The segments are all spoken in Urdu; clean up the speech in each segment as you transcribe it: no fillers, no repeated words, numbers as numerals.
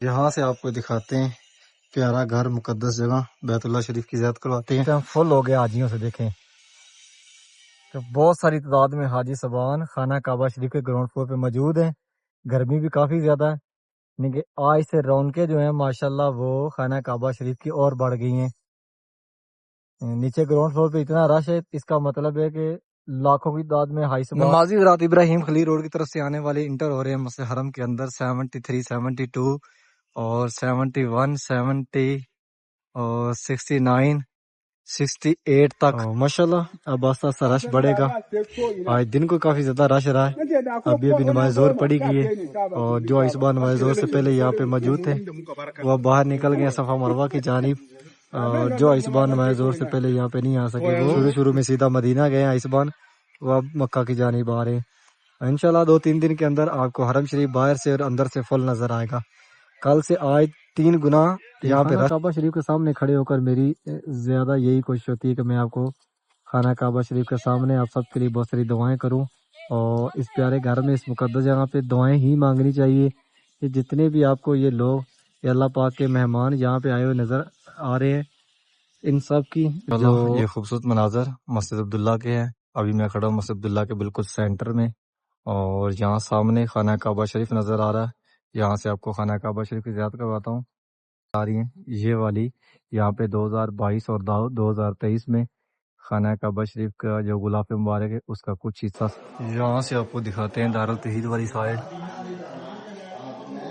یہاں سے آپ کو دکھاتے ہیں پیارا گھر، مقدس جگہ بیت اللہ شریف کی زیارت کرواتے ہیں۔ فل ہو گیا حاجیوں سے، دیکھیں تو بہت ساری تعداد میں حاجی صاحبان خانہ کعبہ شریف کے گراؤنڈ فلور پہ موجود ہیں۔ گرمی بھی کافی زیادہ ہے، یعنی کہ آج سے رونقیں جو ہیں ماشاءاللہ وہ خانہ کعبہ شریف کی اور بڑھ گئی ہیں۔ نیچے گراؤنڈ فلور پہ اتنا رش ہے، اس کا مطلب ہے کہ لاکھوں کی تعداد میں حاجی صاحب نمازی حضرات ابراہیم خلیل روڈ کی طرف سے آنے والے انٹر ہو رہے ہیں مسجد حرم کے اندر 73 72 اور 71 70 اور 69 68 تک ماشاءاللہ۔ اب آستہ آستہ رش بڑھے گا، آج دن کو کافی زیادہ رش رہا ہے۔ ابھی نماز ظہر پڑی گئی ہے اور جو صبح نماز ظہر سے پہلے یہاں پہ موجود تھے وہ باہر نکل گئے صفا مروہ کی جانب، اور جو صبح نماز ظہر سے پہلے یہاں پہ نہیں آ سکے وہ شروع میں سیدھا مدینہ گئے ہیں صبح، وہ اب مکہ کی جانب آ رہے ہیں۔ انشاءاللہ 2-3 دن کے اندر آپ کو حرم شریف باہر سے اور اندر سے فل نظر آئے گا۔ کل سے آج 3 گنا یہاں پہ کعبہ شریف کے سامنے کھڑے ہو کر میری زیادہ یہی کوشش ہوتی ہے کہ میں آپ کو خانہ کعبہ شریف کے سامنے آپ سب کے لیے بہت ساری دعائیں کروں، اور اس پیارے گھر میں اس مقدس جگہ پہ دعائیں ہی مانگنی چاہیے کہ جتنے بھی آپ کو یہ لوگ یہ اللہ پاک کے مہمان یہاں پہ آئے ہوئے نظر آ رہے ہیں، ان سب کی جو یہ خوبصورت مناظر مسجد عبداللہ کے ہیں۔ ابھی میں کھڑا ہوں مسجد عبداللہ کے بالکل سینٹر میں، اور یہاں سامنے خانہ کعبہ شریف نظر آ رہا ہے۔ یہاں سے آپ کو خانہ کعبہ شریف کی زیارت کرواتا ہوں۔ آ رہی ہیں یہ والی، یہاں پہ 2022 اور 2023 میں خانہ کعبہ شریف کا جو غلاف مبارک ہے اس کا کچھ حصہ یہاں سے آپ کو دکھاتے ہیں دارالتوحید والی سائڈ۔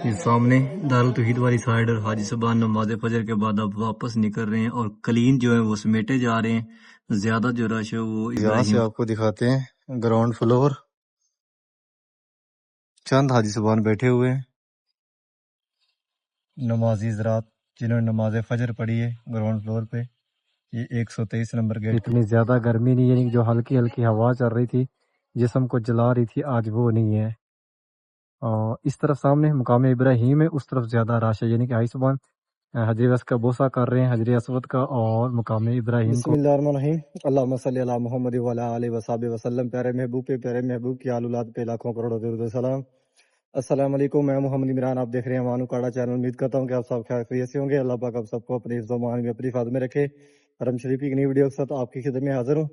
یہ سامنے دارالتوحید والی سائڈ، اور حاجی صاحبان نماز فجر کے بعد اب واپس نکل رہے ہیں، اور کلین جو ہے وہ سمیٹے جا رہے ہیں۔ زیادہ جو رش ہے وہ یہاں سے آپ کو دکھاتے ہیں گراؤنڈ فلور، چند حاجی صاحبان بیٹھے ہوئے ہیں، نمازی حضرات جنہوں نے نماز فجر پڑھی ہے گراؤنڈ فلور پہ۔ یہ 123 نمبر گیٹ۔ اتنی زیادہ گرمی نہیں، یعنی جو ہلکی ہلکی ہوا چل رہی تھی جسم کو جلا رہی تھی آج وہ نہیں ہے۔ اور اس طرف سامنے مقام ابراہیم ہے، اس طرف زیادہ رش ہے، یعنی کہ حاجی صاحبان حجر اسود کا بوسہ کر رہے ہیں، حجر اسود کا اور مقام ابراہیم کو۔ بسم اللہ الرحمن الرحیم، اللہم صلی علی محمد وعلی آلہ وصحبہ وسلم۔ پیارے محبوب پہ، پیارے محبوب کی آل اولاد پہ لاکھوں کروڑوں درود و سلام۔ السلام علیکم، میں محمد عمران، آپ دیکھ رہے ہیں وانو کاڑا چینل۔ امید کرتا ہوں کہ آپ سب خیریت سے ہوں گے۔ اللہ پاک آپ سب کو اپنی حفظ و امان میں اپنی حفاظت میں رکھے۔ حرم شریف کی نئی ویڈیو کے ساتھ آپ کی خدمت میں حاضر ہوں۔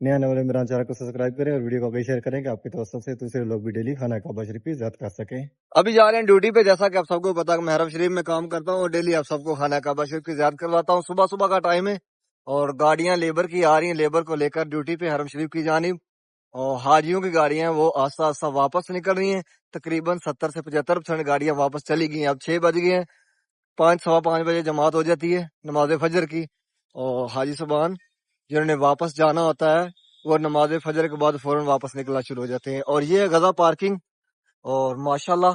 نیا نوال عمران چینل کو سبسکرائب کریں اور ویڈیو کو آگے شیئر کریں کہ آپ کی توسط سے دوسرے لوگ بھی ڈیلی خانہ کعبہ شریف کی زیارت کر سکیں۔ ابھی جا رہے ہیں ڈیوٹی پہ، جیسا کہ آپ سب کو پتا کہ میں حرم شریف میں کام کرتا ہوں اور ڈیلی آپ سب کو خانہ کعبہ شریف کی زیارت کرواتا ہوں۔ صبح صبح کا ٹائم ہے اور گاڑیاں لیبر کی آ رہی ہیں، لیبر کو لے کر ڈیوٹی پہ حرم شریف کی جانب، اور حاجیوں کی گاڑیاں وہ آستہ آستہ واپس نکل رہی ہیں۔ تقریباً 70 سے 75% گاڑیاں واپس چلی گئی ہیں۔ اب 6 بج گئے ہیں، 5 سوا 5 بجے جماعت ہو جاتی ہے نماز فجر کی، اور حاجی صاحبان جنہوں نے واپس جانا ہوتا ہے وہ نماز فجر کے بعد فوراً واپس نکلنا شروع ہو جاتے ہیں۔ اور یہ غزہ پارکنگ، اور ماشاءاللہ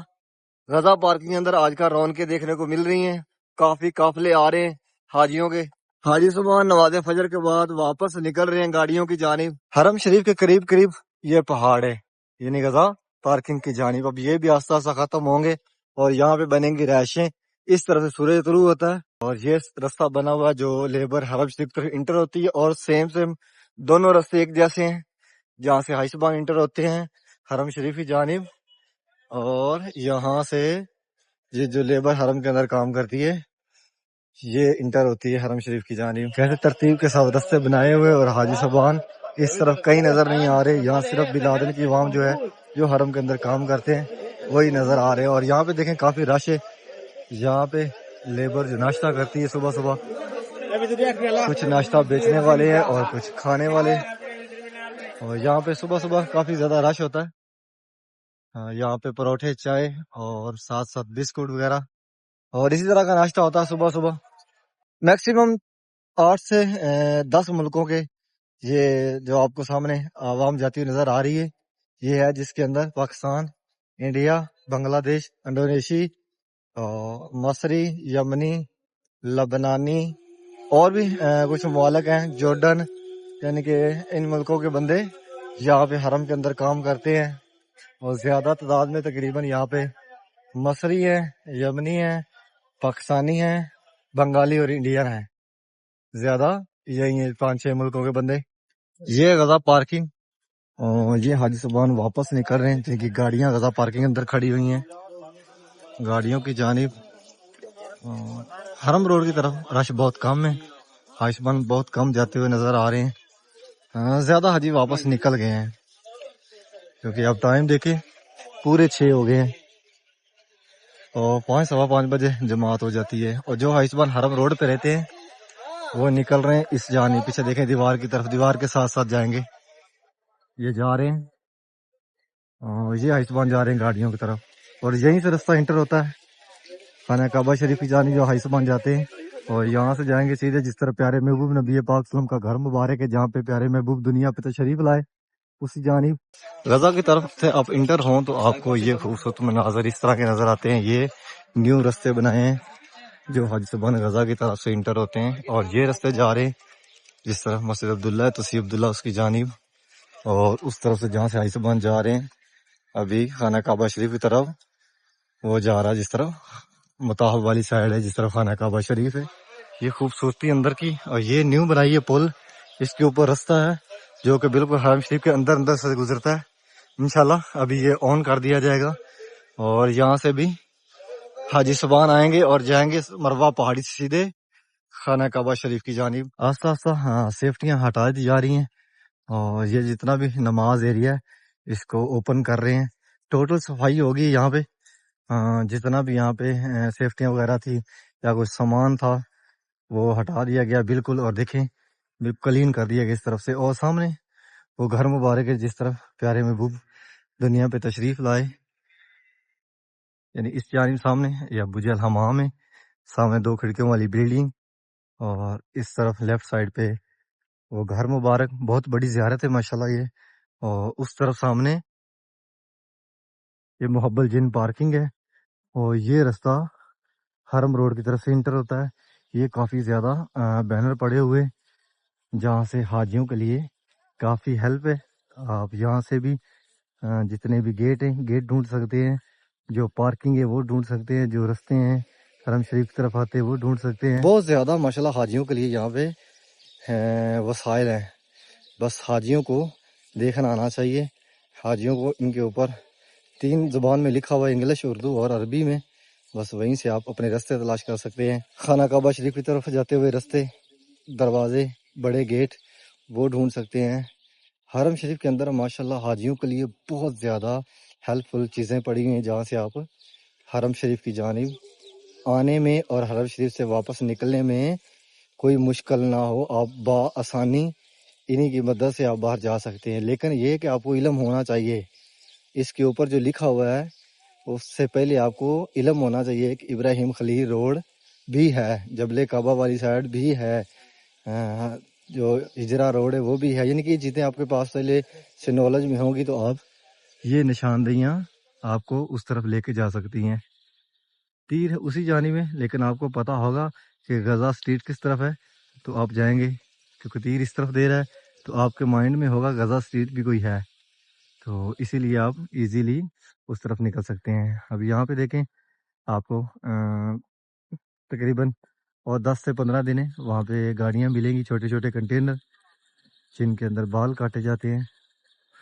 غزہ پارکنگ کے اندر آج کا رونقیں دیکھنے کو مل رہی ہیں، کافی قافلے آ رہے ہیں حاجیوں کے۔ حاجی صاحبان نماز فجر کے بعد واپس نکل رہے ہیں گاڑیوں کی جانب۔ حرم شریف کے قریب قریب یہ پہاڑ ہے، یعنی غزہ پارکنگ کی جانب۔ اب یہ بھی آستہ آستہ ختم ہوں گے اور یہاں پہ بنیں گی رہائشیں۔ اس طرح سے سورج طلوع ہوتا ہے اور یہ رستہ بنا ہوا جو لیبر حرم شریف طرف انٹر ہوتی ہے، اور سیم دونوں رستے ایک جیسے ہیں جہاں سے حاجی صاحبان انٹر ہوتے ہیں حرم شریف کی جانب، اور یہاں سے یہ جو لیبر حرم کے اندر کام کرتی ہے یہ انٹر ہوتی ہے حرم شریف کی جانب۔ کیسے ترتیب کے ساتھ رستے بنائے ہوئے، اور حاجی صاحبان اس طرف کہیں نظر نہیں آ رہے، یہاں صرف بلادن کی عوام جو ہے جو حرم کے اندر کام کرتے ہیں وہی نظر آ رہے ہیں۔ اور یہاں پہ دیکھیں کافی رش ہے، یہاں پہ لیبر جو ناشتہ کرتی ہے صبح صبح، کچھ ناشتہ بیچنے والے ہیں اور کچھ کھانے والے، اور یہاں پہ صبح صبح کافی زیادہ رش ہوتا ہے۔ یہاں پہ پروٹھے، چائے اور ساتھ ساتھ بسکٹ وغیرہ، اور اسی طرح کا ناشتہ ہوتا ہے صبح صبح۔ میکسیمم 8 سے 10 ملکوں کے یہ جو آپ کو سامنے عوام جاتی ہوئی نظر آ رہی ہے، یہ ہے جس کے اندر پاکستان، انڈیا، بنگلہ دیش، انڈونیشی، مصری، یمنی، لبنانی اور بھی کچھ ممالک ہیں، جارڈن، یعنی کہ ان ملکوں کے بندے یہاں پہ حرم کے اندر کام کرتے ہیں۔ اور زیادہ تعداد میں تقریباً یہاں پہ مصری ہیں، یمنی ہیں، پاکستانی ہیں، بنگالی اور انڈین ہیں، زیادہ یہی ہیں 5-6 ملکوں کے بندے۔ یہ غزہ پارکنگ، اور یہ حاجی صاحبان واپس نکل رہے ہیں جن کی گاڑیاں غزہ پارکنگ اندر کھڑی ہوئی ہیں۔ گاڑیوں کی جانب اور حرم روڈ کی طرف رش بہت کم ہے، حائشمان بہت کم جاتے ہوئے نظر آ رہے ہیں. زیادہ حاجی واپس نکل گئے ہیں کیونکہ اب ٹائم دیکھیں پورے 6 ہو گئے ہیں اور 5:15 بجے جماعت ہو جاتی ہے. اور جو حائشمان حرم روڈ پہ رہتے ہیں وہ نکل رہے ہیں اس جانب. پیچھے دیکھیں دیوار کی طرف، دیوار کے ساتھ ساتھ جائیں گے. یہ جا رہے ہیں اور یہ حائشمان جا رہے ہیں گاڑیوں کی طرف. اور یہیں سے رستہ انٹر ہوتا ہے خانہ کعبہ شریف کی جانب جو حائشمان جاتے ہیں. اور یہاں سے جائیں گے سیدھے جس طرح پیارے محبوب نبی پاک صلی اللہ علیہ وسلم کا گھر مبارک ہے، جہاں پہ پیارے محبوب دنیا پہ تشریف لائے، اسی جانب غزہ کی طرف سے آپ انٹر ہوں تو آپ کو یہ خوبصورت مناظر اس طرح کے نظر آتے ہیں. یہ نیو رستے بنائے ہیں جو حج سبحان غزہ کی طرف سے انٹر ہوتے ہیں. اور یہ رستے جا رہے ہیں جس طرف مسجد عبداللہ ہے، تصیب عبداللہ اس کی جانب، اور اس طرف سے جہاں سے حج سبحان جا رہے ہیں ابھی خانہ کعبہ شریف کی طرف وہ جا رہا ہے، جس طرف متاحف والی سائڈ ہے جس طرف خانہ کعبہ شریف ہے. یہ خوبصورتی اندر کی. اور یہ نیو بنائی ہے پل، اس کے اوپر رستہ ہے جو کہ بالکل حرم شریف کے اندر سے گزرتا ہے. انشاءاللہ ابھی یہ آن کر دیا جائے گا اور یہاں سے بھی حاجی سبحان آئیں گے اور جائیں گے مروہ پہاڑی سے سیدھے خانہ کعبہ شریف کی جانب. آہستہ آہستہ سیفٹیاں ہٹا دی جا رہی ہیں اور یہ جتنا بھی نماز ایریا ہے اس کو اوپن کر رہے ہیں. ٹوٹل صفائی ہوگی یہاں پہ. جتنا بھی یہاں پہ سیفٹیاں وغیرہ تھی یا کچھ سامان تھا وہ ہٹا دیا گیا بالکل. اور دیکھیں بالکل کلین کر دیا گیا اس طرف سے. اور سامنے وہ گھر مبارک ہے جس طرف پیارے محبوب دنیا پہ تشریف لائے، یعنی اس جانب سامنے یا بجے الحمام ہے، سامنے 2 کھڑکیوں والی بلڈنگ، اور اس طرف لیفٹ سائڈ پہ وہ گھر مبارک. بہت بڑی زیارت ہے ماشاءاللہ یہ. اور اس طرف سامنے یہ محب الجن پارکنگ ہے. اور یہ رستہ حرم روڈ کی طرف سے انٹر ہوتا ہے. یہ کافی زیادہ بینر پڑے ہوئے جہاں سے حاجیوں کے لیے کافی ہیلپ ہے. آپ یہاں سے بھی جتنے بھی گیٹ ہیں گیٹ ڈھونڈ سکتے ہیں، جو پارکنگ ہے وہ ڈھونڈ سکتے ہیں، جو رستے ہیں حرم شریف کی طرف آتے ہیں وہ ڈھونڈ سکتے ہیں. بہت زیادہ ماشاءاللہ حاجیوں کے لیے یہاں پہ وسائل ہیں. بس حاجیوں کو دیکھنا آنا چاہیے. حاجیوں کو ان کے اوپر 3 زبان میں لکھا ہوا ہے، انگلش، اردو اور عربی میں. بس وہیں سے آپ اپنے رستے تلاش کر سکتے ہیں. خانہ کعبہ شریف کی طرف جاتے ہوئے رستے، دروازے، بڑے گیٹ وہ ڈھونڈ سکتے ہیں. حرم شریف کے اندر ماشاءاللہ حاجیوں کے لیے بہت زیادہ ہیلپ فل چیزیں پڑی ہوئی ہیں جہاں سے آپ حرم شریف کی جانب آنے میں اور حرم شریف سے واپس نکلنے میں کوئی مشکل نہ ہو. آپ بآسانی انہی کی مدد سے آپ باہر جا سکتے ہیں. لیکن یہ کہ آپ کو علم ہونا چاہیے. اس کے اوپر جو لکھا ہوا ہے اس سے پہلے آپ کو علم ہونا چاہیے کہ ابراہیم خلیل روڈ بھی ہے، جبل کعبہ والی سائڈ بھی ہے، جو ہجرا روڈ ہے وہ بھی ہے. یعنی کہ جتنے آپ کے پاس پہلے سے نالج میں ہوگی تو آپ یہ نشاندہیاں آپ کو اس طرف لے کے جا سکتی ہیں. تیر اسی جانب میں، لیکن آپ کو پتا ہوگا کہ غزہ اسٹریٹ کس طرف ہے تو آپ جائیں گے، کیونکہ تیر اس طرف دے رہا ہے تو آپ کے مائنڈ میں ہوگا غزہ اسٹریٹ بھی کوئی ہے، تو اسی لیے آپ ایزیلی اس طرف نکل سکتے ہیں. اب یہاں پہ دیکھیں آپ کو تقریباً اور 10 سے 15 دن ہے وہاں پہ گاڑیاں ملیں گی، چھوٹے چھوٹے کنٹینر جن کے اندر بال کاٹے جاتے ہیں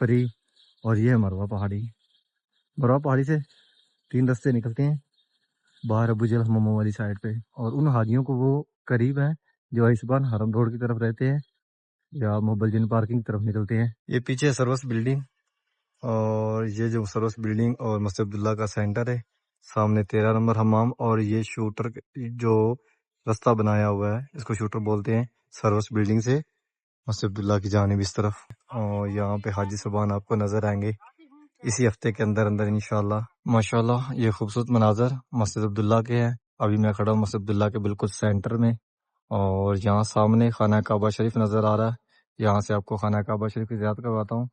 فری. اور یہ ہے مروہ پہاڑی. مروہ پہاڑی سے 3 رستے نکلتے ہیں باہر ابو جہل حماموں والی سائڈ پہ. اور ان حاجیوں کو وہ قریب ہیں جو حسبان حرم روڈ کی طرف رہتے ہیں یا محب الجن پارکنگ کی طرف نکلتے ہیں. یہ پیچھے سروس بلڈنگ، اور یہ جو سروس بلڈنگ اور مسجد عبداللہ کا سینٹر ہے، سامنے 13 نمبر حمام. اور یہ شوٹر جو رستہ بنایا ہوا ہے اس کو شوٹر بولتے ہیں، سروس بلڈنگ سے مسجد عبداللہ کی جانب اس طرف. اور یہاں پہ حاجی صبان آپ کو نظر آئیں گے اسی ہفتے کے اندر انشاءاللہ. ماشاءاللہ یہ خوبصورت مناظر مسجد عبداللہ کے ہیں. ابھی میں کھڑا ہوں مسجد عبداللہ کے بالکل سینٹر میں، اور یہاں سامنے خانہ کعبہ شریف نظر آ رہا ہے. یہاں سے آپ کو خانہ کعبہ شریف کی زیارت کرواتا ہوں.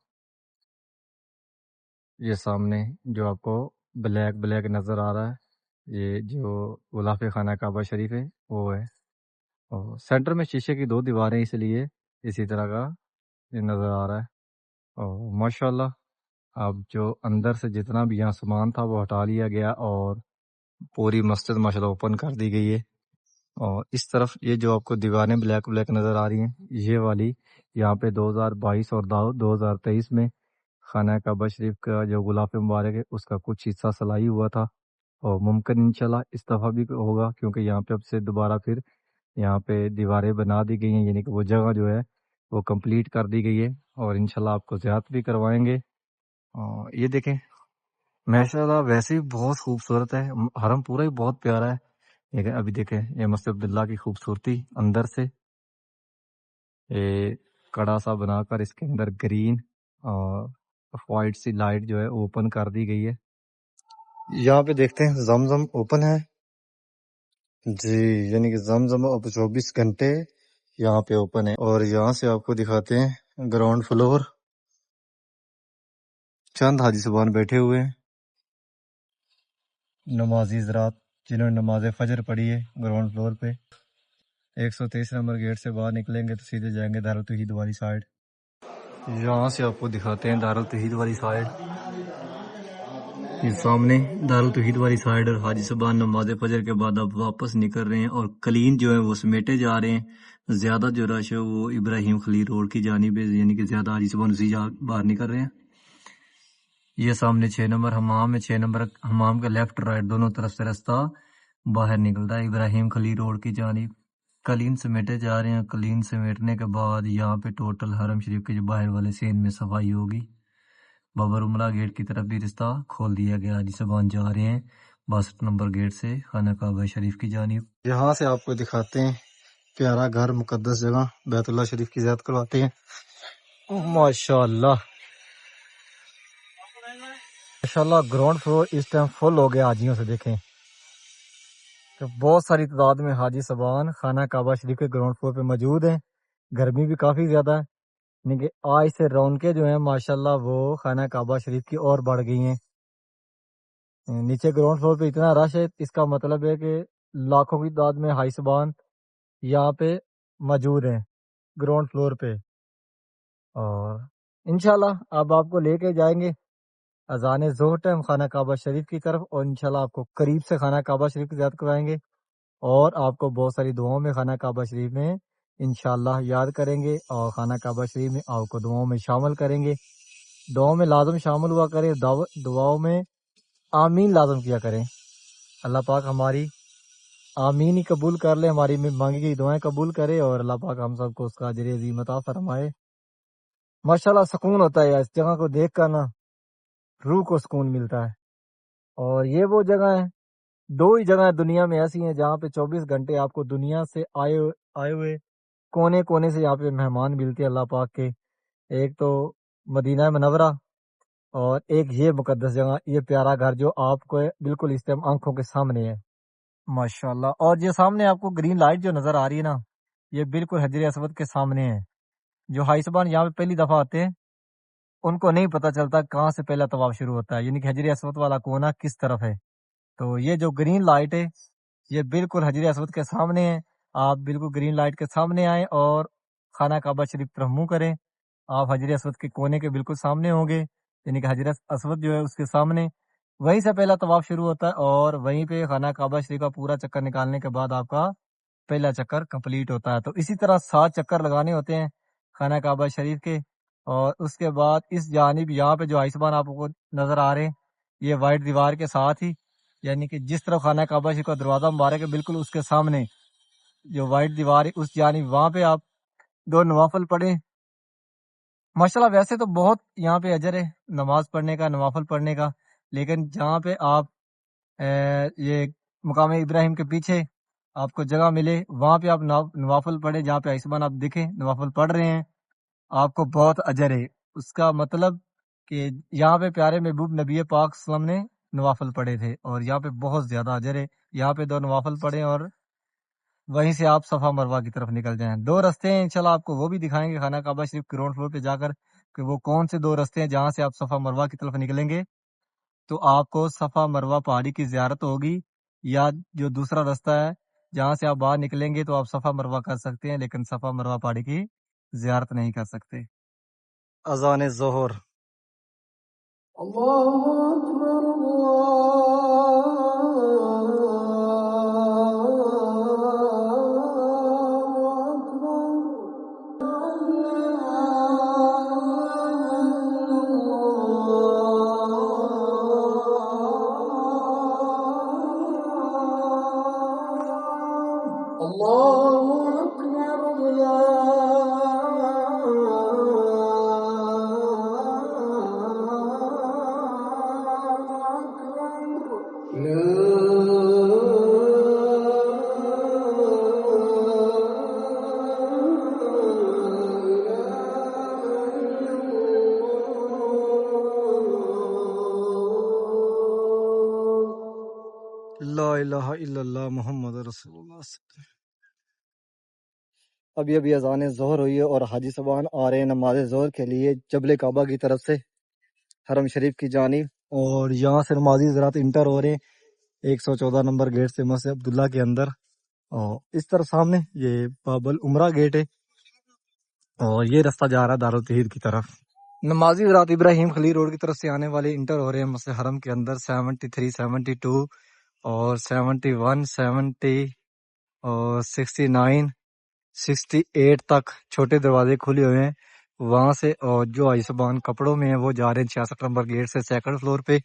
یہ سامنے جو آپ کو بلیک نظر آ رہا ہے، یہ جو غلاف خانہ کعبہ شریف ہے وہ ہے. اور سینٹر میں شیشے کی 2 دیواریں اس لیے اسی طرح کا یہ نظر آ رہا ہے. اور ماشاءاللہ اب جو اندر سے جتنا بھی یہاں سامان تھا وہ ہٹا لیا گیا اور پوری مسجد ماشاءاللہ اوپن کر دی گئی ہے. اور اس طرف یہ جو آپ کو دیواریں بلیک نظر آ رہی ہیں، یہ والی یہاں پہ 2022 اور 2023 میں خانہ کعبہ شریف کا جو غلاف مبارک ہے اس کا کچھ حصہ سلائی ہوا تھا اور ممکن انشاءاللہ اس دفعہ بھی ہوگا، کیونکہ یہاں پہ اب سے دوبارہ پھر یہاں پہ دیواریں بنا دی گئی ہیں، یعنی کہ وہ جگہ جو ہے وہ کمپلیٹ کر دی گئی ہے، اور انشاءاللہ آپ کو زیارت بھی کروائیں گے۔ اور یہ دیکھیں ماشاءاللہ ویسے ہی بہت خوبصورت ہے، حرم پورا ہی بہت پیارا ہے، لیکن ابھی دیکھیں یہ مسجد عبداللہ کی خوبصورتی اندر سے، یہ کڑا سا بنا کر اس کے اندر گرین اور وائٹ سی لائٹ جو ہے اوپن کر دی گئی ہے۔ یہاں پہ دیکھتے ہیں زمزم اوپن ہے جی، یعنی کہ زمزم اب 24 گھنٹے یہاں پہ اوپن ہے۔ اور یہاں سے آپ کو دکھاتے ہیں گراؤنڈ فلور، چند حاجی صاحبان بیٹھے ہوئے ہیں، نمازی حضرات جنہوں نے نماز فجر پڑھی ہے گراؤنڈ فلور پہ۔ 123 نمبر گیٹ سے باہر نکلیں گے تو سیدھے جائیں گے دارالتوحید والی سائڈ۔ یہاں سے آپ کو دکھاتے ہیں دارالتوحید والی سائڈ، یہ سامنے دارالتوحید والی سائڈ، اور حاجی صاحبان نماز فجر کے بعد اب واپس نکل رہے ہیں، اور کلین جو ہے وہ سمیٹے جا رہے ہیں۔ زیادہ جو رش ہے وہ ابراہیم خلیل روڈ کی جانب ہے، یعنی کہ زیادہ حاجی صاحبان اسی باہر نکل رہے ہیں۔ یہ سامنے 6 نمبر حمام ہے، 6 نمبر حمام کا لیفٹ رائٹ دونوں طرف سے راستہ باہر نکلتا ہے ابراہیم خلیل روڈ کی جانب۔ کلین سمیٹے جا رہے ہیں، کلین سمیٹنے کے بعد یہاں پہ ٹوٹل حرم شریف کے جو باہر والے سین میں صفائی ہوگی۔ بابر عمرہ گیٹ کی طرف بھی رستہ کھول دیا گیا، حاجی صاحبان جا رہے ہیں 62 نمبر گیٹ سے خانہ کعبہ شریف کی جانب۔ یہاں سے آپ کو دکھاتے ہیں پیارا گھر، مقدس جگہ بیت اللہ شریف کی زیارت کرواتے ہیں۔ ماشاءاللہ ماشاءاللہ گراؤنڈ فلور اس ٹائم فل ہو گیا حاجیوں سے، دیکھیں تو بہت ساری تعداد میں حاجی صاحبان خانہ کعبہ شریف کے گراؤنڈ فلور پہ موجود ہیں۔ گرمی بھی کافی زیادہ ہے، یعنی کہ آج سے رونقیں جو ہیں ماشاءاللہ وہ خانہ کعبہ شریف کی اور بڑھ گئی ہیں۔ نیچے گراؤنڈ فلور پہ اتنا رش ہے، اس کا مطلب ہے کہ لاکھوں کی تعداد میں حاجی صاحبان یہاں پہ موجود ہیں گراؤنڈ فلور پہ۔ اور انشاءاللہ اب آپ کو لے کے جائیں گے اذان ظہر ٹائم خانہ کعبہ شریف کی طرف، اور انشاءاللہ آپ کو قریب سے خانہ کعبہ شریف کی زیارت کروائیں گے، اور آپ کو بہت ساری دعاؤں میں خانہ کعبہ شریف میں انشاءاللہ یاد کریں گے، اور خانہ کعبہ شریف میں آپ کو دعاؤں میں شامل کریں گے۔ دعاؤں میں لازم شامل ہوا کریں، دعاؤں میں آمین لازم کیا کریں۔ اللہ پاک ہماری آمین ہی قبول کر لے، ہماری مانگی گئی دعائیں قبول کرے، اور اللہ پاک ہم سب کو اس کا اجر عظیم عطا فرمائے۔ ماشاءاللہ سکون ہوتا ہے اس جگہ کو دیکھ کر، نا روح کو سکون ملتا ہے۔ اور یہ وہ جگہ ہیں، دو ہی جگہیں دنیا میں ایسی ہیں جہاں پہ 24 گھنٹے آپ کو دنیا سے آئے ہوئے کونے کونے سے یہاں پہ مہمان ملتے ہیں اللہ پاک کے۔ ایک تو مدینہ منورہ، اور ایک یہ مقدس جگہ، یہ پیارا گھر جو آپ کو بالکل اس ٹائم آنکھوں کے سامنے ہے ماشاءاللہ۔ اور یہ سامنے آپ کو گرین لائٹ جو نظر آ رہی ہے نا، یہ بالکل حجر اسود کے سامنے ہے۔ جو حاجی صاحبان یہاں پہ پہلی دفعہ آتے ہیں ان کو نہیں پتہ چلتا کہاں سے پہلا طواف شروع ہوتا ہے، یعنی کہ حجر اسود والا کونا کس طرف ہے۔ تو یہ جو گرین لائٹ ہے یہ بالکل حجر اسود کے سامنے ہے، آپ بالکل گرین لائٹ کے سامنے آئیں اور خانہ کعبہ شریف طرف منہ کریں، آپ حجر اسود کے کونے کے بالکل سامنے ہوں گے، یعنی کہ حجر اسود جو ہے اس کے سامنے، وہیں سے پہلا طواف شروع ہوتا ہے، اور وہیں پہ خانہ کعبہ شریف کا پورا چکر نکالنے کے بعد آپ کا پہلا چکر کمپلیٹ ہوتا ہے۔ تو اسی طرح 7 چکر لگانے ہوتے ہیں خانہ کعبہ شریف کے، اور اس کے بعد اس جانب یہاں پہ جو آئسبان آپ کو نظر آ رہے ہیں یہ وائٹ دیوار کے ساتھ ہی، یعنی کہ جس طرف خانہ کعبہ شریف کا دروازہ مبارک ہے بالکل اس کے سامنے جو وائٹ دیوار ہے اس جانب، وہاں پہ آپ 2 نوافل پڑھیں۔ ماشاءاللہ ویسے تو بہت یہاں پہ اجر ہے نماز پڑھنے کا، نوافل پڑھنے کا، لیکن جہاں پہ آپ یہ مقام ابراہیم کے پیچھے آپ کو جگہ ملے وہاں پہ آپ نوافل پڑھیں، جہاں پہ آئسمان آپ دکھیں نوافل پڑھ رہے ہیں، آپ کو بہت اجر ہے۔ اس کا مطلب کہ یہاں پہ پیارے محبوب نبی پاک صلی اللہ علیہ وسلم نے نوافل پڑھے تھے، اور یہاں پہ بہت زیادہ اجر ہے۔ یہاں پہ 2 نوافل پڑھیں اور وہیں سے آپ صفا مروہ کی طرف نکل جائیں۔ 2 رستے ہیں، انشاءاللہ آپ کو وہ بھی دکھائیں گے خانہ کعبہ شریف گراؤنڈ فلور پہ جا کر کہ وہ کون سے 2 رستے ہیں جہاں سے آپ صفا مروہ کی طرف نکلیں گے تو آپ کو صفا مروہ پہاڑی کی زیارت ہوگی، یا جو دوسرا رستہ ہے جہاں سے آپ باہر نکلیں گے تو آپ صفا مروہ کر سکتے ہیں، لیکن صفا مروہ پہاڑی کی زیارت نہیں کر سکتے۔ اذان ظہر، اللہ اکبر الله أكبر لا الہ الا اللہ محمد رسول اللہ صلی اللہ علیہ وسلم۔ ابھی اذان ظہر ہوئی ہے اور حاجی صاحبان آ رہے ہیں نماز ظہر کے لیے جبل کعبہ کی طرف سے حرم شریف کی جانب، اور یہاں سے نمازی حضرات انٹر ہو رہے ہیں 114 نمبر گیٹ سے مسجد عبداللہ کے اندر، اور اس طرف سامنے یہ باب العمرہ گیٹ ہے اور یہ رستہ جا رہا ہے دارالتوحید کی طرف۔ نمازی حضرات ابراہیم خلیل روڈ کی طرف سے آنے والے انٹر ہو رہے ہیں مسجد حرم کے اندر 73 72 اور 71 70 اور 69 68 تک چھوٹے دروازے کھلے ہوئے ہیں وہاں سے، اور جو آئی صبان کپڑوں میں ہیں وہ جا رہے ہیں 66 نمبر گیٹ سے سیکنڈ فلور پہ۔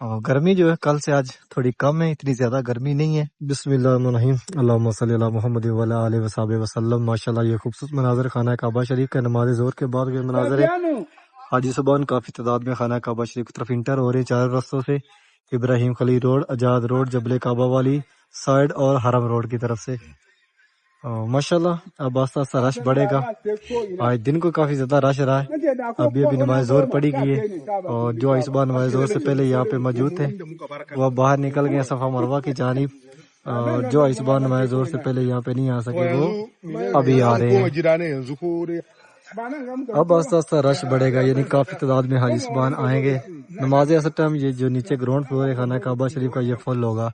اور گرمی جو ہے کل سے آج تھوڑی کم ہے، اتنی زیادہ گرمی نہیں ہے۔ بسم اللہ الرحمن الرحیم، اللہم صلی علی محمد وعلی آلہ وصحبہ وسلم۔ ماشاءاللہ یہ خوبصورت مناظر خانہ کعبہ شریف کا نماز ظہر کے بعد کے مناظر ہے۔ حاجی صبان کافی تعداد میں خانہ کعبہ شریف کی طرف انٹر ہو رہے ہیں چاروں رستوں سے، ابراہیم خلیل روڈ، آزاد روڈ، جبل کعبہ والی سائڈ اور حرم روڈ کی طرف سے۔ ماشاءاللہ اب آہستہ آہستہ رش بڑھے گا، آج دن کو کافی زیادہ رش رہا ہے۔ ابھی نماز ظہر پڑی گئی ہے اور جو اس بار نماز ظہر سے پہلے یہاں پہ موجود تھے وہ باہر نکل گئے صفا مروہ کی جانب، اور جو اس بار نماز ظہر سے پہلے یہاں پہ نہیں آ سکے وہ ابھی آ رہے ہیں۔ اب آہستہ آہستہ رش بڑھے گا، یعنی کافی تعداد میں حاجی صبان آئیں گے۔ نماز اثر ٹائم یہ جو نیچے گراؤنڈ فلور ہے خانہ کعبہ شریف کا یہ فل ہوگا۔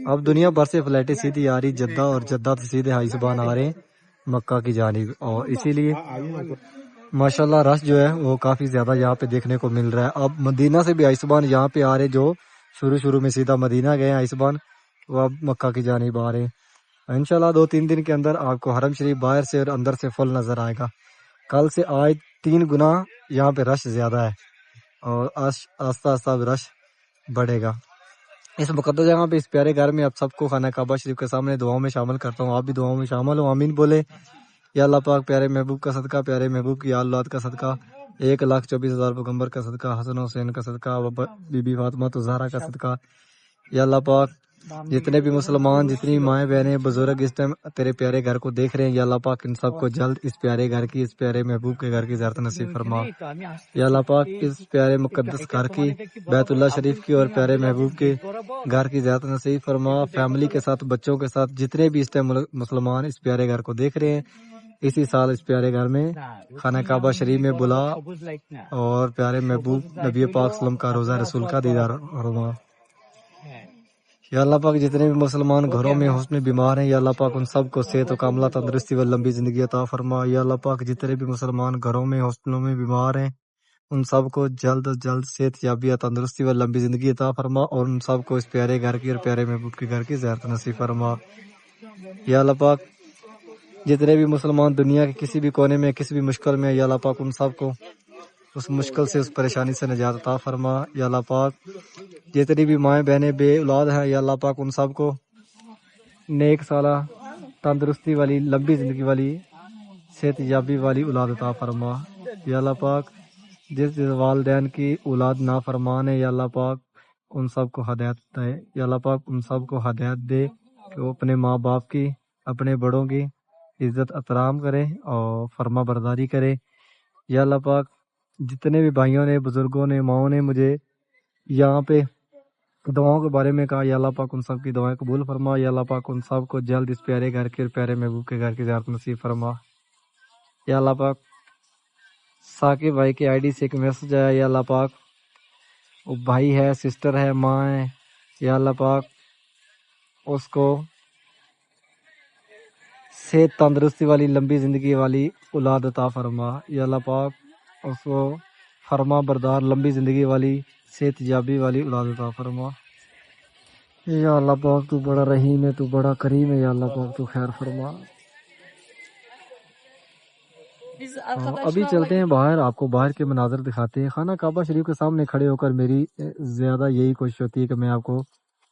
اب دنیا بھر سے فلائٹیں سیدھی آ رہی جدہ، اور جدہ سے سیدھے حاجی صبان آ رہے ہیں مکہ کی جانب، اور اسی لیے ماشاءاللہ رش جو ہے وہ کافی زیادہ یہاں پہ دیکھنے کو مل رہا ہے۔ اب مدینہ سے بھی حاجی صبان یہاں پہ آ رہے، جو شروع میں سیدھا مدینہ گئے حاجی صبان، وہ اب مکہ کی جانب آ رہے ہیں۔ انشاءاللہ 2-3 دن کے اندر آپ کو حرم شریف باہر سے اور اندر سے فل نظر آئے گا۔ کل سے آج 3 گنا یہاں پہ رش زیادہ ہے، اور آہستہ آہستہ رش بڑھے گا۔ اس مقدس جگہ پہ اس پیارے گھر میں آپ سب کو خانہ کعبہ شریف کے سامنے دعاؤں میں شامل کرتا ہوں، آپ بھی دعاؤں میں شامل ہوں، آمین بولے۔ یا اللہ پاک پیارے محبوب کا صدقہ، پیارے محبوب کی اولاد کا صدقہ، 1,24,000 پیغمبر کا صدقہ، حسن حسین کا صدقہ، بی بی فاطمہ زہرا کا صدقہ، یا اللہ پاک جتنے بھی مسلمان، جتنی مائیں بہنیں بزرگ اس ٹائم تیرے پیارے گھر کو دیکھ رہے ہیں، یا اللہ پاک ان سب کو جلد اس پیارے گھر کی، اس پیارے محبوب کے گھر کی زیارت نصیب فرما۔ یا اللہ پاک اس پیارے مقدس گھر کی، بیت اللہ شریف کی اور پیارے محبوب کے گھر کی زیارت نصیب فرما۔ فیملی کے ساتھ، بچوں کے ساتھ، جتنے بھی اس ٹائم مسلمان اس پیارے گھر کو دیکھ رہے ہیں، اسی سال اس پیارے گھر میں خانہ کعبہ شریف میں بلا، اور پیارے محبوب نبی پاک صلی اللہ علیہ وسلم کا روزہ رسول کا دیدار فرما۔ یا اللہ پاک جتنے بھی مسلمان گھروں میں حسن بیمار ہیں، یا اللہ پاک ان سب کو صحت و کاملہ، تندرستی و لمبی زندگی عطا فرما۔ یا اللہ پاک جتنے بھی مسلمان گھروں میں ہاسپٹلوں میں بیمار ہیں، ان سب کو جلد از جلد صحت یابی، تندرستی و لمبی زندگی عطا فرما، اور ان سب کو اس پیارے گھر کی اور پیارے محبوب کے گھر کی زیارت نصیب فرما۔ یا اللہ پاک جتنے بھی مسلمان دنیا کے کسی بھی کونے میں، کسی بھی مشکل میں، یا اللہ پاک ان سب کو اس مشکل سے، اس پریشانی سے نجات عطا فرما۔ یا اللہ پاک جتنی بھی مائیں بہنیں بے اولاد ہیں، یا اللہ پاک ان سب کو نیک سالہ، تندرستی والی، لمبی زندگی والی، صحت یابی والی اولاد عطا فرما۔ یا اللہ پاک جس والدین کی اولاد نافرمان ہے، یا اللہ پاک ان سب کو ہدایت دے۔ یا اللہ پاک ان سب کو ہدایت دے کہ وہ اپنے ماں باپ کی، اپنے بڑوں کی عزت احترام کرے اور فرما برداری کرے۔ یا اللہ پاک جتنے بھی بھائیوں نے، بزرگوں نے، ماؤں نے مجھے یہاں پہ دعاؤں کے بارے میں کہا، یا اللہ پاک ان سب کی دعائیں قبول فرما۔ یا اللہ پاک ان سب کو جلد اس پیارے گھر کے اور پیارے محبوب کے گھر کی زیارت نصیب فرما۔ یا اللہ پاک ثاقب بھائی کے آئی ڈی سے ایک میسج آیا، یا اللہ پاک وہ بھائی ہے، سسٹر ہے، ماں ہے، یا اللہ پاک اس کو صحت، تندرستی والی، لمبی زندگی والی اولاد عطا فرما۔ یا اللہ پاک اس کو فرما بردار، لمبی زندگی والی، صحت یابی والی اولاد عطا فرما۔ یا اللہ پاک تو بڑا رحیم ہے، تو بڑا کریم ہے، یا اللہ پاک تو خیر فرما۔ ابھی چلتے ہیں باہر، آپ کو باہر کے مناظر دکھاتے ہیں۔ خانہ کعبہ شریف کے سامنے کھڑے ہو کر میری زیادہ یہی کوشش ہوتی ہے کہ میں آپ کو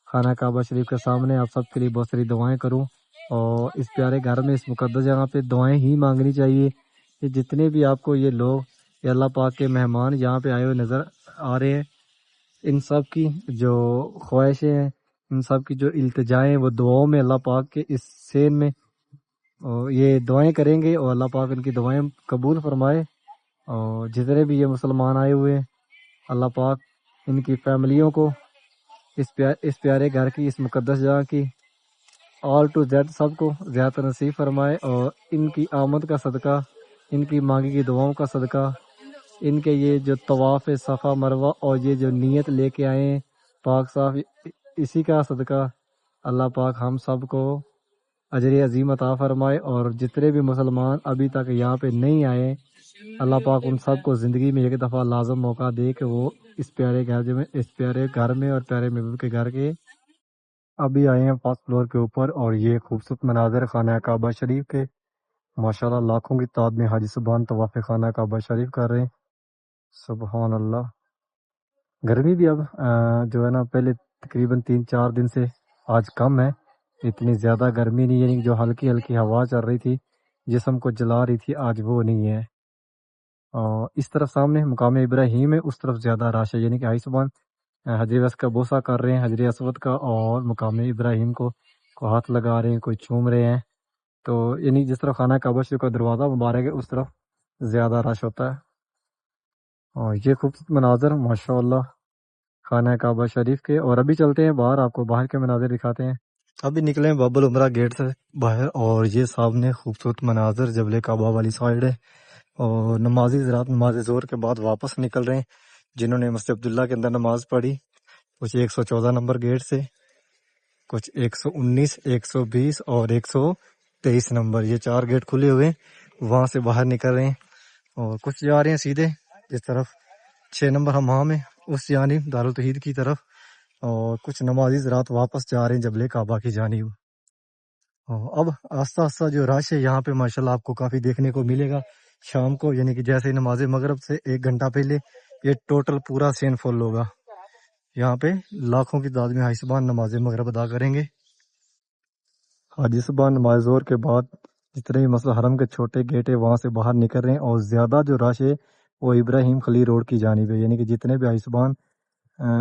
خانہ کعبہ شریف کے سامنے آپ سب کے لیے بہت ساری دعائیں کروں، اور اس پیارے گھر میں اس مقدس جگہ پہ دعائیں ہی مانگنی چاہیے کہ جتنے بھی آپ کو یہ لوگ یہ اللہ پاک کے مہمان یہاں پہ آئے ہوئے نظر آ رہے ہیں، ان سب کی جو خواہشیں ہیں، ان سب کی جو التجائیں ہیں، وہ دعاؤں میں اللہ پاک کے اس سین میں اور یہ دعائیں کریں گے اور اللہ پاک ان کی دعائیں قبول فرمائے۔ اور جتنے بھی یہ مسلمان آئے ہوئے ہیں، اللہ پاک ان کی فیملیوں کو اس پیارے گھر کی اس مقدس جگہ کی آل ٹو زیڈ سب کو زیادہ نصیب فرمائے، اور ان کی آمد کا صدقہ، ان کی مانگی کی دعاؤں کا صدقہ، ان کے یہ جو طواف صفا مروہ اور یہ جو نیت لے کے آئے ہیں پاک صاف، اسی کا صدقہ اللہ پاک ہم سب کو اجر عظیم عطا فرمائے۔ اور جتنے بھی مسلمان ابھی تک یہاں پہ نہیں آئے، اللہ پاک ان سب کو زندگی میں ایک دفعہ لازم موقع دے کہ وہ اس پیارے گھر میں اور پیارے محبوب کے گھر کے ابھی آئے ہیں فرسٹ فلور کے اوپر، اور یہ خوبصورت مناظر خانہ کعبہ شریف کے ماشاءاللہ لاکھوں کی تعداد میں حاجی صبحان طواف خانہ کعبہ شریف کر رہے ہیں۔ سبحان اللہ۔ گرمی بھی اب جو ہے نا پہلے تقریباً 3-4 دن سے آج کم ہے، اتنی زیادہ گرمی نہیں، یعنی جو ہلکی ہلکی ہوا چل رہی تھی جسم کو جلا رہی تھی آج وہ نہیں ہے۔ اور اس طرف سامنے مقام ابراہیم ہے، اس طرف زیادہ رش ہے، یعنی کہ حاجی صبحان حجر اسود کا بوسہ کر رہے ہیں، حجر اسود کا، اور مقام ابراہیم کو ہاتھ لگا رہے ہیں، کوئی چوم رہے ہیں، تو یعنی جس طرف خانہ کعبہ شریف کا دروازہ مبارک ہے اس طرف زیادہ رش ہوتا ہے۔ اور یہ خوبصورت مناظر ماشاءاللہ خانہ کعبہ شریف کے، اور ابھی چلتے ہیں باہر، آپ کو باہر کے مناظر دکھاتے ہیں۔ ابھی نکلے ہیں باب العمرہ گیٹ سے باہر، اور یہ سامنے خوبصورت مناظر جبل کعبہ والی سائڈ ہے، اور نمازی حضرات نماز ظہر کے بعد واپس نکل رہے ہیں، جنہوں نے مسجد عبداللہ کے اندر نماز پڑھی، کچھ 114 نمبر گیٹ سے، کچھ 119، 120 اور 123 نمبر، یہ 4 گیٹ کھلے ہوئے ہیں، وہاں سے باہر نکل رہے ہیں، اور کچھ جا رہے ہیں سیدھے جس طرف 6 نمبر حمام ہے اس جانب دارالتوحید کی طرف، اور کچھ نمازی حضرات واپس جا رہے ہیں جبل کعبہ کی جانب۔ اب آہستہ آہستہ جو رش ہے یہاں پہ ماشاءاللہ آپ کو کافی دیکھنے کو ملے گا شام کو، یعنی کہ جیسے نماز مغرب سے 1 گھنٹہ پہلے یہ ٹوٹل پورا سین فل ہوگا، یہاں پہ لاکھوں کی تعداد میں حاجی صبحان نماز مغرب ادا کریں گے۔ حاجی صبحان نماز ظہر کے بعد جتنے بھی مسجد حرم کے چھوٹے گیٹ ہے وہاں سے باہر نکل رہے ہیں، اور زیادہ جو رش ہے وہ ابراہیم خلیل روڈ کی جانب ہے، یعنی کہ جتنے بھی حاجی صبحان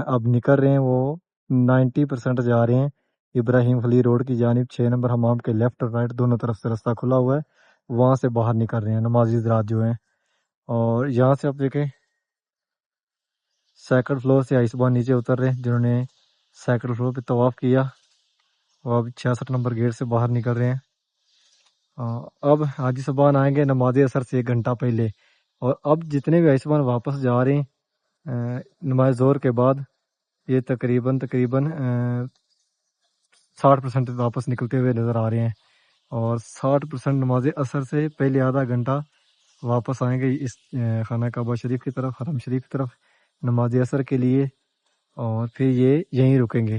اب نکل رہے ہیں وہ 90% جا رہے ہیں ابراہیم خلیل روڈ کی جانب، 6 نمبر حمام کے لیفٹ اور رائٹ دونوں طرف سے راستہ کھلا ہوا ہے، وہاں سے باہر نکل رہے ہیں نمازی حضرات جو ہیں۔ اور یہاں سے آپ دیکھیں سیکنڈ فلور سے حاجی صبحان نیچے اتر رہے ہیں، جنہوں نے سیکنڈ فلور پہ طواف کیا وہ اب 66 نمبر گیٹ سے باہر نکل رہے ہیں۔ اب حاجی صبحان آئیں گے نماز اثر سے 1 گھنٹہ پہلے، اور اب جتنے بھی حاجی صبحان واپس جا رہے ہیں نماز ظہر کے بعد، یہ تقریباً 60% واپس نکلتے ہوئے نظر آ رہے ہیں، اور 60% نماز اثر سے پہلے آدھا گھنٹہ واپس آئیں گے اس خانہ کعبہ شریف کی طرف، حرم شریف کی طرف نماز اثر کے لیے، اور پھر یہ یہیں رکیں گے،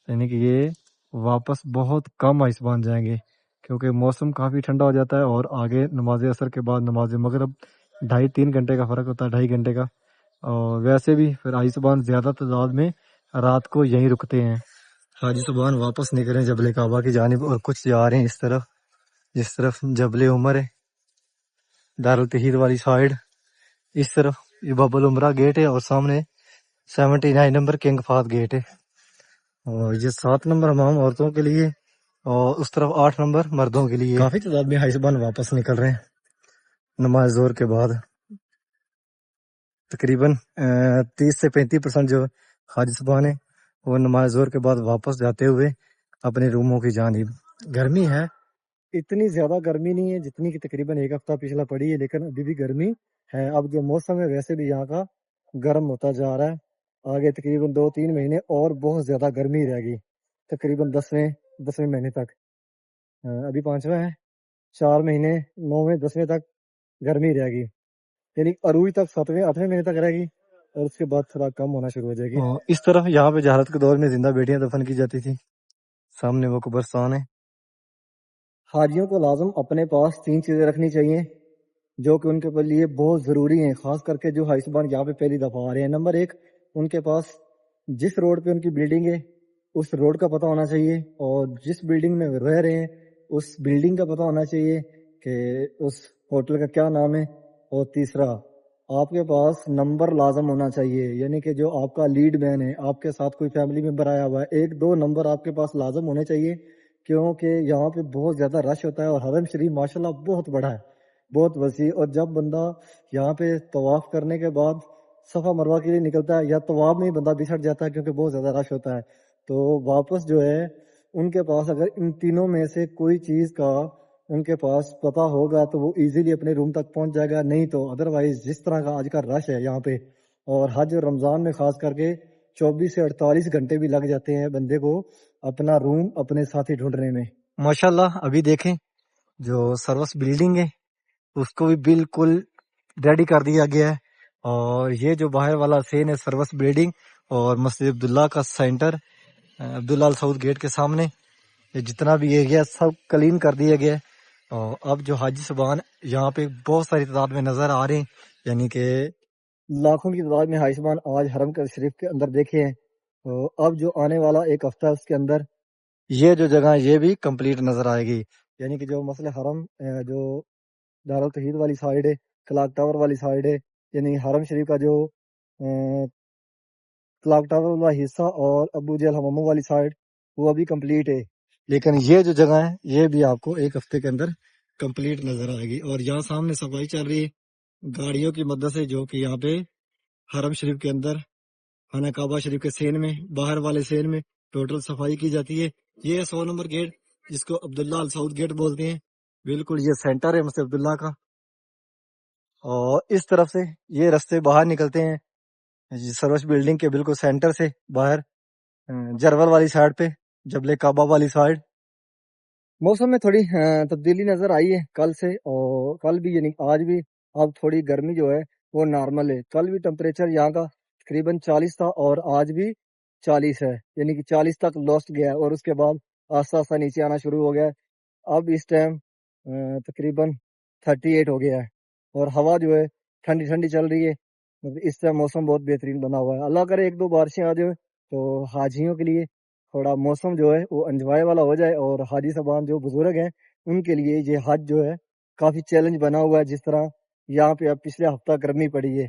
یعنی کہ یہ واپس بہت کم حاجی صبحان جائیں گے کیونکہ موسم کافی ٹھنڈا ہو جاتا ہے، اور آگے نماز اثر کے بعد نماز مغرب 2.5-3 گھنٹے کا فرق ہوتا ہے، 2.5 گھنٹے کا، اور ویسے بھی پھر حاجی صبحان زیادہ تعداد میں رات کو یہیں رکتے ہیں۔ حاجی صبحان واپس نکلے جبل کعبہ کی جانب، اور کچھ جا رہے ہیں اس طرف جس طرف جبل عمر ہے دارالتوحید والی سائڈ، اس طرف یہ باب العمرہ گیٹ ہے، اور سامنے 79 نمبر کنگ فہد گیٹ ہے، اور یہ 7 نمبر حمام عورتوں کے لیے، اور اس طرف 8 نمبر مردوں کے لیے۔ کافی تعداد میں حاجی صبحان واپس نکل رہے ہیں نماز ظہر کے بعد، تقریباً 30 سے 35% جو حاجی صبحان ہے وہ نماز ظہر کے بعد واپس جاتے ہوئے اپنے روموں کی جانب۔ گرمی ہے، اتنی زیادہ گرمی نہیں ہے جتنی کہ تقریباً 1 ہفتہ پچھلا پڑی ہے، لیکن ابھی بھی گرمی ہے۔ اب جو موسم ہے ویسے بھی یہاں کا گرم ہوتا جا رہا ہے، آگے تقریباً 2-3 مہینے اور بہت زیادہ گرمی رہے گی، تقریباً 10ویں مہینے تک، ابھی 5واں ہے، 4 مہینے 9ویں 10ویں تک گرمی رہے گی، یعنی عروج تک 7ویں-8ویں مہینے تک رہے گی، اور اس کے بعد تھوڑا کم ہونا شروع ہو جائے گی۔ اس طرف یہاں پہ جہالت کے دور میں زندہ بیٹیاں دفن کی جاتی تھی، سامنے وہ قبرستان ہے۔ حاجیوں کو لازم اپنے پاس 3 چیزیں رکھنی چاہیے جو کہ ان کے لیے بہت ضروری ہیں، خاص کر کے جو حاجی صبحان یہاں پہ پہلی دفعہ آ رہے ہیں۔ نمبر 1، ان کے پاس جس روڈ پہ ان کی بلڈنگ ہے اس روڈ کا پتہ ہونا چاہیے، اور جس بلڈنگ میں رہ رہے ہیں اس بلڈنگ کا پتہ ہونا چاہیے کہ اس ہوٹل کا کیا نام ہے، اور تیسرا آپ کے پاس نمبر لازم ہونا چاہیے، یعنی کہ جو آپ کا لیڈ مین ہے، آپ کے ساتھ کوئی فیملی ممبر آیا ہوا ہے، 1-2 نمبر آپ کے پاس لازم ہونے چاہیے، کیونکہ یہاں پہ بہت زیادہ رش ہوتا ہے، اور حرم شریف ماشاءاللہ بہت بڑا ہے، بہت وسیع، اور جب بندہ یہاں پہ طواف کرنے کے بعد صفا مروہ کے لیے نکلتا ہے، یا طواف میں ہی بندہ بچھڑ جاتا ہے کیونکہ بہت زیادہ رش ہوتا ہے، تو واپس جو ہے ان کے پاس اگر ان تینوں میں سے کوئی چیز کا ان کے پاس پتہ ہوگا تو وہ ایزیلی اپنے روم تک پہنچ جائے گا، نہیں تو ادروائز جس طرح کا آج کا رش ہے یہاں پہ، اور حج اور رمضان میں خاص کر کے 24 سے 48 گھنٹے بھی لگ جاتے ہیں بندے کو اپنا روم اپنے ساتھی ڈھونڈنے میں۔ ماشاءاللہ ابھی دیکھیں جو سروس بلڈنگ ہے اس کو بھی بالکل ریڈی کر دیا گیا ہے، اور یہ جو باہر والا سین ہے سروس بلڈنگ اور مسجد عبداللہ کا سینٹر عبداللہ سعود گیٹ کے سامنے، یہ جتنا بھی ایریا سب کلین کر دیا گیا ہے، اور اب جو حاجی صبان یہاں پہ بہت ساری تعداد میں نظر آ رہے ہیں، یعنی کہ لاکھوں کی تعداد میں حاجی صبان آج حرم کے شریف کے اندر دیکھے ہیں، تو اب جو آنے والا ایک ہفتہ ہے اس کے اندر یہ جو جگہ ہے یہ بھی کمپلیٹ نظر آئے گی، یعنی کہ جو مسئلہ حرم جو دارالتوحید والی سائڈ ہے، کلاک ٹاور والی سائڈ ہے، یعنی حرم شریف کا جو کلاک ٹاور والا حصہ اور ابو جہل حماموں والی سائڈ وہ ابھی کمپلیٹ ہے، لیکن یہ جو جگہ ہے یہ بھی آپ کو ایک ہفتے کے اندر کمپلیٹ نظر آئے گی، اور یہاں سامنے صفائی چل رہی ہے گاڑیوں کی مدد سے، جو کہ یہاں پہ حرم شریف کے اندر خانہ کعبہ شریف کے سین میں باہر والے سین میں ٹوٹل صفائی کی جاتی ہے۔ یہ ہے 100 نمبر گیٹ جس کو عبداللہ السعود گیٹ بولتے ہیں، بالکل یہ سینٹر ہے مسجد عبداللہ کا، اور اس طرف سے یہ رستے باہر نکلتے ہیں سروس بلڈنگ کے بالکل سینٹر سے باہر جرول والی سائڈ پہ، جبل کعبہ والی سائڈ۔ موسم میں تھوڑی تبدیلی نظر آئی ہے کل سے، اور کل بھی یعنی آج بھی اب تھوڑی گرمی جو ہے وہ نارمل ہے، کل بھی ٹمپریچر یہاں کا تقریباً 40 تھا اور آج بھی 40 ہے، یعنی کہ 40 تک لوسٹ گیا ہے، اور اس کے بعد آہستہ آہستہ نیچے آنا شروع ہو گیا ہے، اب اس ٹائم تقریباً 38 ہو گیا ہے، اور ہوا جو ہے ٹھنڈی ٹھنڈی چل رہی ہے، اس ٹائم موسم بہت بہترین بنا ہوا ہے، اللہ کرے 1-2 بارشیں آ جائیں تو حاجیوں کے لیے تھوڑا موسم جو ہے وہ انجوائے والا ہو جائے، اور حاجی صاحبان جو بزرگ ہیں ان کے لیے یہ حج جو ہے کافی چیلنج بنا ہوا ہے، جس طرح یہاں پہ اب پچھلے ہفتہ گرمی پڑی ہے،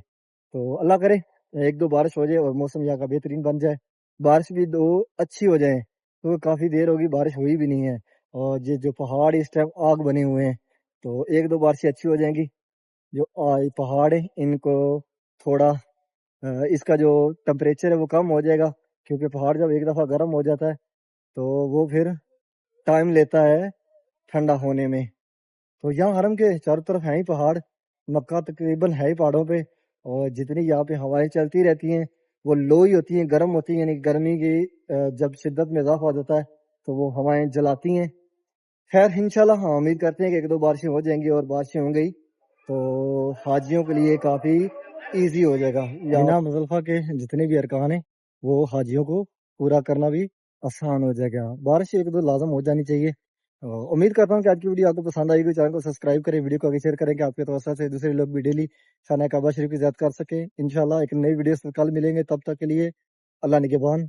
تو اللہ کرے 1-2 بارش ہو جائے اور موسم یہاں کا بہترین بن جائے، بارش بھی 2 اچھی ہو جائیں، تو کافی دیر ہوگی بارش ہوئی بھی نہیں ہے، اور یہ جو پہاڑ اس ٹائم آگ بنے ہوئے ہیں، تو 1-2 بارشیں اچھی ہو جائیں گی، جو پہاڑ ہیں ان کو تھوڑا اس کا جو ٹمپریچر ہے وہ کم ہو جائے گا، کیونکہ پہاڑ جب ایک دفعہ گرم ہو جاتا ہے تو وہ پھر ٹائم لیتا ہے ٹھنڈا ہونے میں، تو یہاں حرم کے چاروں طرف ہیں ہی پہاڑ، مکہ تقریباً ہے ہی پہاڑوں پہ، اور جتنی یہاں پہ ہوائیں چلتی رہتی ہیں وہ لو ہی ہوتی ہیں، گرم ہوتی ہیں، یعنی گرمی کی جب شدت میں اضافہ ہو جاتا ہے تو وہ ہوائیں جلاتی ہیں۔ خیر انشاءاللہ ہاں امید کرتے ہیں کہ 1-2 بارشیں ہو جائیں گی، اور بارشیں ہوں گئی تو حاجیوں کے لیے کافی ایزی ہو جائے گا، مینا مزدلفہ کے جتنے بھی ارکان ہیں وہ حاجیوں کو پورا کرنا بھی آسان ہو جائے گا، بارش 1-2 لازم ہو جانی چاہیے۔ امید کرتا ہوں کہ آج کی ویڈیو آپ کو پسند آئی گی، چینل کو سبسکرائب کریں، ویڈیو کو آگے شیئر کریں کہ آپ کے توسط سے دوسرے لوگ بھی ڈیلی خانہ کعبہ شریف کی زیارت کر سکیں۔ انشاءاللہ ایک نئی ویڈیو سے کل ملیں گے، تب تک کے لیے اللہ نگہبان۔